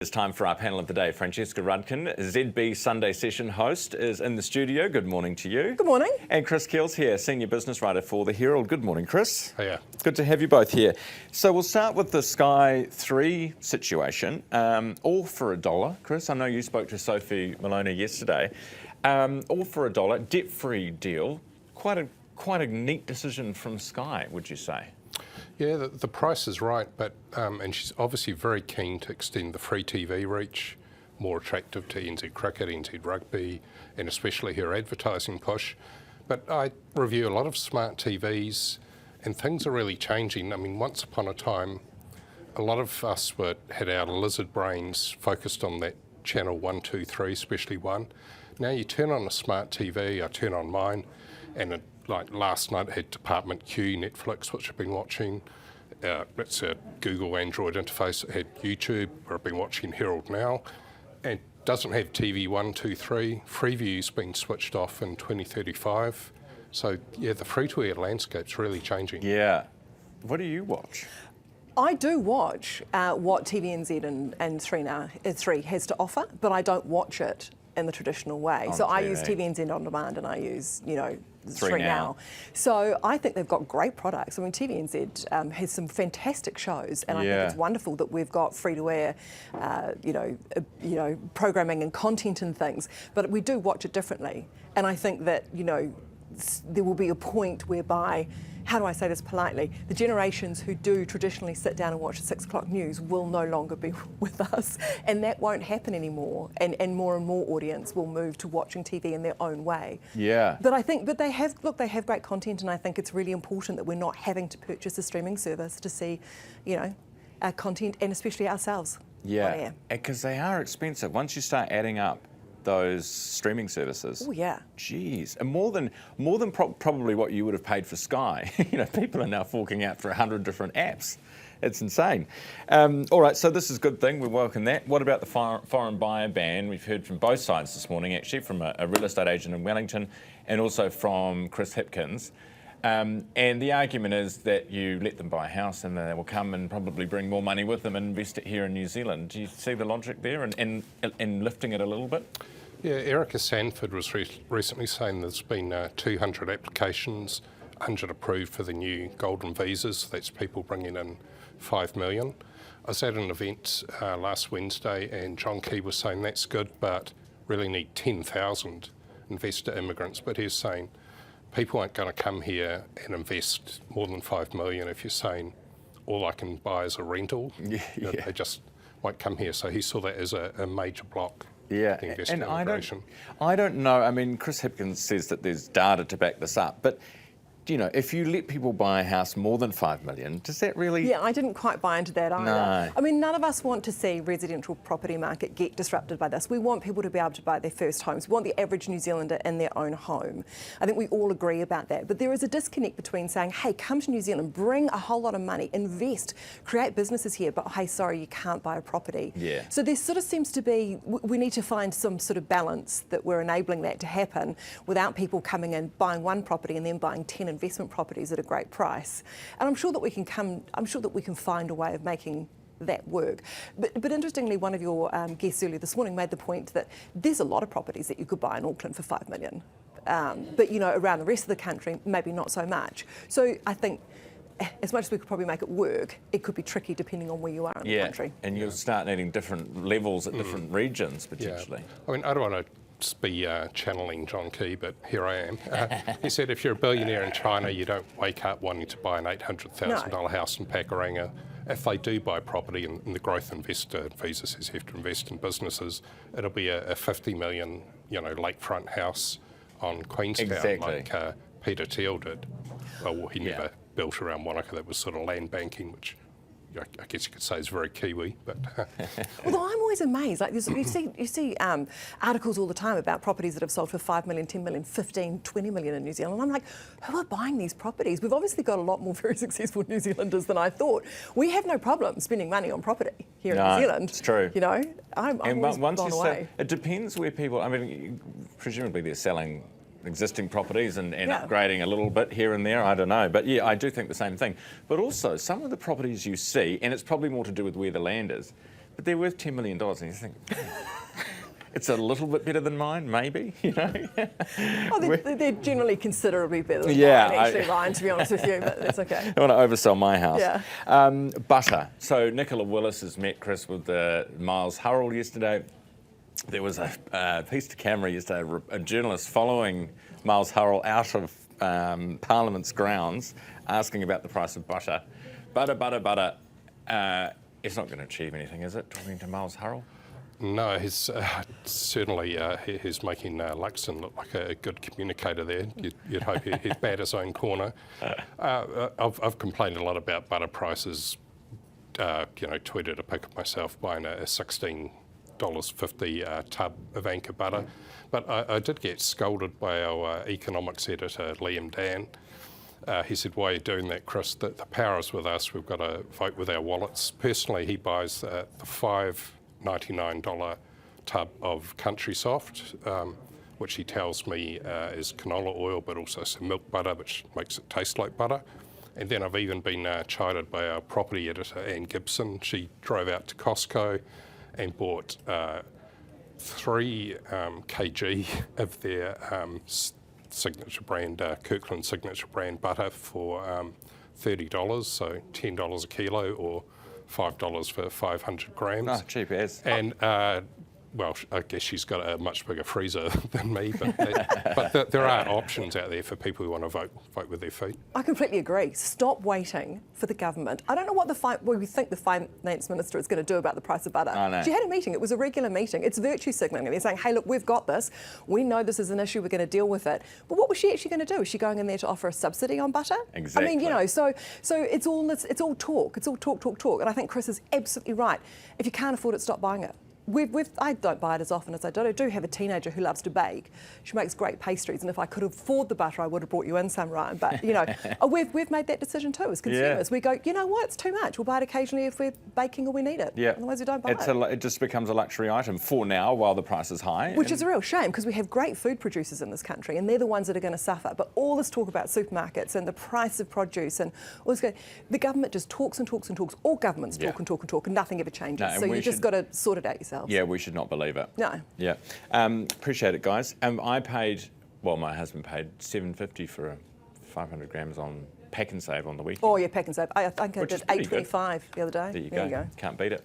It's time for our panel of the day. Francesca Rudkin, ZB Sunday Session host, is in the studio. Good morning to you. Good morning. And Chris Keall's here, senior business writer for the Herald. Good morning, Chris. Hiya. Good to have you both here. So we'll start with the Sky 3 situation. All for $1. Chris, I know you spoke to Sophie Maloney yesterday. All for $1, debt-free deal. Quite a neat decision from Sky, would you say? Yeah, the price is right, but and she's obviously very keen to extend the free TV reach, more attractive to NZ Cricket, NZ Rugby, and especially her advertising push. But I review a lot of smart TVs, and things are really changing. I mean, once upon a time, a lot of us had our lizard brains focused on that channel 1, 2, 3, especially 1. Now you turn on a smart TV, I turn on mine, and like last night, it had Department Q, Netflix, which I've been watching. It's a Google Android interface. It had YouTube, where I've been watching Herald NOW. And it doesn't have TV 1, 2, 3. Freeview's been switched off in 2035. So, yeah, the free-to-air landscape's really changing. Yeah. What do you watch? I do watch what TVNZ and 3 has to offer, but I don't watch it in the traditional way. On so TV. I use TVNZ On Demand and I use, 3 Now. Now. So I think they've got great products. I mean, TVNZ has some fantastic shows, and I think it's wonderful that we've got free-to-air, programming and content and things. But we do watch it differently, and I think that there will be a point whereby, how do I say this politely, the generations who do traditionally sit down and watch the 6 o'clock news will no longer be with us, and that won't happen anymore, and more audience will move to watching TV in their own way. Yeah. But they have great content, and I think it's really important that we're not having to purchase a streaming service to see, our content, and especially ourselves on air. Because they are expensive. Once you start adding up those streaming services. Oh yeah. Geez, and more than probably what you would have paid for Sky. People are now forking out for 100 different apps. It's insane. All right, so this is a good thing. We welcome that. What about the foreign buyer ban? We've heard from both sides this morning, actually, from a real estate agent in Wellington and also from Chris Hipkins. And the argument is that you let them buy a house and they will come and probably bring more money with them and invest it here in New Zealand. Do you see the logic there in lifting it a little bit? Yeah, Erica Sanford was recently saying there's been 200 applications, 100 approved for the new golden visas. That's people bringing in $5 million. I was at an event last Wednesday and John Key was saying that's good, but really need 10,000 investor immigrants. But he's saying people aren't going to come here and invest more than $5 million if you're saying all I can buy is a rental. They just won't come here. So he saw that as a major block. Yeah, and I don't know. I mean, Chris Hipkins says that there's data to back this up, but if you let people buy a house more than $5 million, does that really? Yeah, I didn't quite buy into that either. No. I mean, none of us want to see residential property market get disrupted by this. We want people to be able to buy their first homes. We want the average New Zealander in their own home. I think we all agree about that. But there is a disconnect between saying, hey, come to New Zealand, bring a whole lot of money, invest, create businesses here, but hey, sorry, you can't buy a property. Yeah. So there sort of seems to be, we need to find some sort of balance that we're enabling that to happen without people coming in, buying one property and then buying 10 investment properties at a great price. And I'm sure that we can find a way of making that work. But interestingly, one of your guests earlier this morning made the point that there's a lot of properties that you could buy in Auckland for $5 million. But around the rest of the country, maybe not so much. So I think as much as we could probably make it work, it could be tricky depending on where you are in the country. And you'll start needing different levels at different regions potentially. Yeah. I mean, I don't want to be channeling John Key, but here I am. He said if you're a billionaire in China, you don't wake up wanting to buy an $800,000 house in Pakuranga. If they do buy property and the growth investor visa says you have to invest in businesses, it'll be a $50 million, lakefront house on Queenstown like Peter Thiel did. Well, he never built around Wanaka. That was sort of land banking, which I guess you could say is very Kiwi, but although I'm always amazed, like you see articles all the time about properties that have sold for $5 million, 10 million, 15, 20 million in New Zealand. And I'm like, who are buying these properties? We've obviously got a lot more very successful New Zealanders than I thought. We have no problem spending money on property here in New Zealand. It's true. I'm always blown away. It depends where people. I mean, presumably they're selling existing properties and upgrading a little bit here and there, I don't know. But yeah, I do think the same thing. But also, some of the properties you see, and it's probably more to do with where the land is, but they're worth $10 million, and you think, it's a little bit better than mine, maybe, you know. Oh, they're generally considerably better than Yeah, mine, actually, Ryan, to be honest with you, but that's okay. I don't want to oversell my house. Yeah. Butter. So Nicola Willis has met Chris with Miles Hurrell yesterday. There was a piece to camera yesterday, a journalist following Miles Hurrell out of Parliament's grounds, asking about the price of butter. Butter. It's not going to achieve anything, is it, talking to Miles Hurrell? No, he's certainly he's making Luxon look like a good communicator there. You'd hope he'd bat his own corner. I've complained a lot about butter prices. Tweeted a pic of myself buying a $16.50 tub of Anchor butter. But I did get scolded by our economics editor, Liam Dan. He said, why are you doing that, Chris? The power is with us. We've got to vote with our wallets. Personally, he buys the $5.99 tub of Country Soft, which he tells me is canola oil, but also some milk butter, which makes it taste like butter. And then I've even been chided by our property editor, Anne Gibson. She drove out to Costco and bought 3 kg of their signature brand, Kirkland signature brand butter for $30, so $10 a kilo, or $5 for 500 grams. Oh, cheap as. And well, I guess she's got a much bigger freezer than me, but there are options out there for people who want to vote with their feet. I completely agree. Stop waiting for the government. I don't know what we think the finance minister is going to do about the price of butter. I know. She had a meeting. It was a regular meeting. It's virtue signalling. They're saying, hey, look, we've got this. We know this is an issue. We're going to deal with it. But what was she actually going to do? Is she going in there to offer a subsidy on butter? Exactly. I mean, so it's all talk. It's all talk. And I think Chris is absolutely right. If you can't afford it, stop buying it. I don't buy it as often as I do. I do have a teenager who loves to bake. She makes great pastries, and if I could afford the butter, I would have brought you in some, Ryan. But, we've made that decision too as consumers. Yeah. We go, you know what, it's too much. We'll buy it occasionally if we're baking or we need it. Yeah. Otherwise, we don't buy it. It just becomes a luxury item for now while the price is high. Which is a real shame, because we have great food producers in this country, and they're the ones that are going to suffer. But all this talk about supermarkets and the price of produce and all this, the government just talks and talks and talks. All governments talk and talk and talk, and nothing ever changes. No, so you just got to sort it out yourselves. Yeah, we should not believe it. No. Yeah. Appreciate it, guys. My husband paid $7.50 for 500 grams on Pack and Save on the weekend. Oh, yeah, Pack and Save. I think I Which did is pretty good. $8.25 the other day. There you go. Can't beat it.